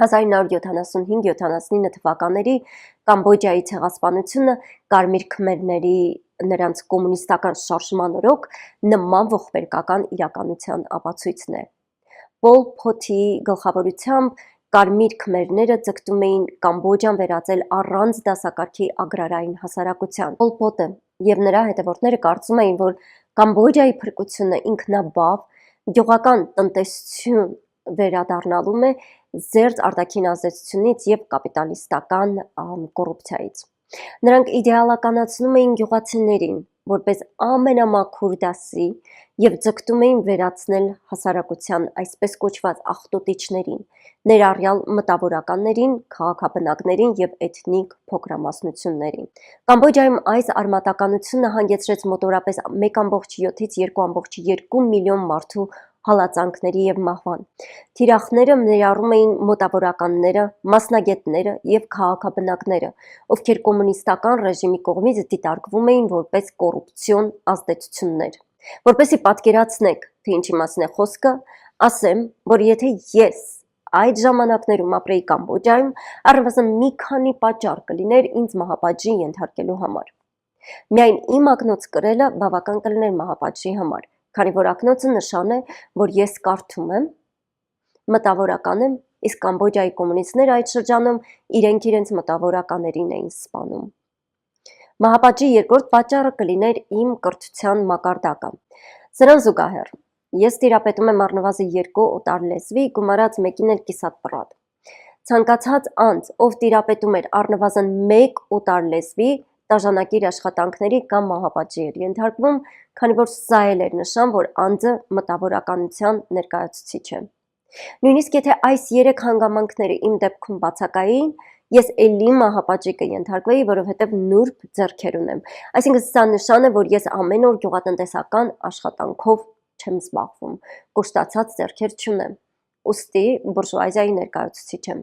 1975-79 թվականների Կամբոջայի ցեղասպանությունը կարմիր քմերների նրանց կոմունիստական շարժման օրոք նման ողբերգական իրականության ապացույցն է։ Պոլ Փոթի գլխավորությամբ կարմիր քմերները ձգտում էին Կամբոջան վերածել առանց դասակարգի agrarային հասարակության։ Պոլ Փոթը և նրա հետևորդները կարծում էին, որ Կամբոջայի փրկությունը ինքնաբավ գյուղական տնտեսություն վերադառնալում է զերծ արտաքին ազդեցությունից և կապիտալիստական կոռուպցիայից։ Նրանք իդեալականացնում էին գյուղացիներին որպես ամենամաքուր դասի և ձգտում էին վերացնել հասարակության այսպես կոչված աղտոտիչներին, ներառյալ մտավորականներին, քաղաքաբնակներին և էթնիկ փոքրամասնություններին։ Կամբոջայում այս արմատականությունը հանգեցրեց մոտավորապես 1,7-ից 2,2 միլիոն մարդու հալածանքների և մահվան։ Թիրախները ներառում էին մտավորականները, մասնագետները և քաղաքաբնակները, ովքեր կոմունիստական ռեժիմի կողմից դիտարկվում էին որպես կոռուպցիոն ազդեցություններ։ Որպեսզի պատկերացնեք, թե ինչի մասին է խոսքը, ասեմ, որ եթե ես այդ ժամանակներում ապրեի Կամբոջայում, առնվազն մի քանի պատճառ կլիներ ինձ մահապատժի ենթարկելու համար։ Միայն իմ ակնոց կրելը բավական կլիներ մահապատժի համար, քանի որ ակնոցը նշան է, որ ես կարդում եմ, մտավորական եմ, իսկ Կամբոջայի կոմունիստները այդ շրջանում իրենք իրենց մտավորականներին էին սպանում։ Մահապատժի երկրորդ պատճառը կլիներ իմ կրթության մակարդակը։ Սրան զուգահեռ, ես տիրապետում եմ առնվազն 2 օտար լեզվի, գումարած մեկին էլ կիսատ-պռատ։ Ցանկացած անձ, ով տիրապետում էր առնվազն 1 օտար լեզվի, տաժանակիր աշխատանքների կամ մահապատժի էր ենթարկվում, քանի որ սա էլ էր նշան, որ անձը մտավորականության ներկայացուցիչ է։ Նույնիսկ եթե այս 3 հանգամանքները իմ դեպքում բացակայեին, ես էլի մահապատժի կենթարկվեի, որովհետև նուրբ ձեռքեր ունեմ։ Այսինքն սա նշան է, որ ես ամեն օր գյուղատնտեսական աշխատանքով չեմ զբաղվում, կոշտացած ձեռքեր չունեմ, ուստի բուրժուազիայի ներկայացուցիչ եմ։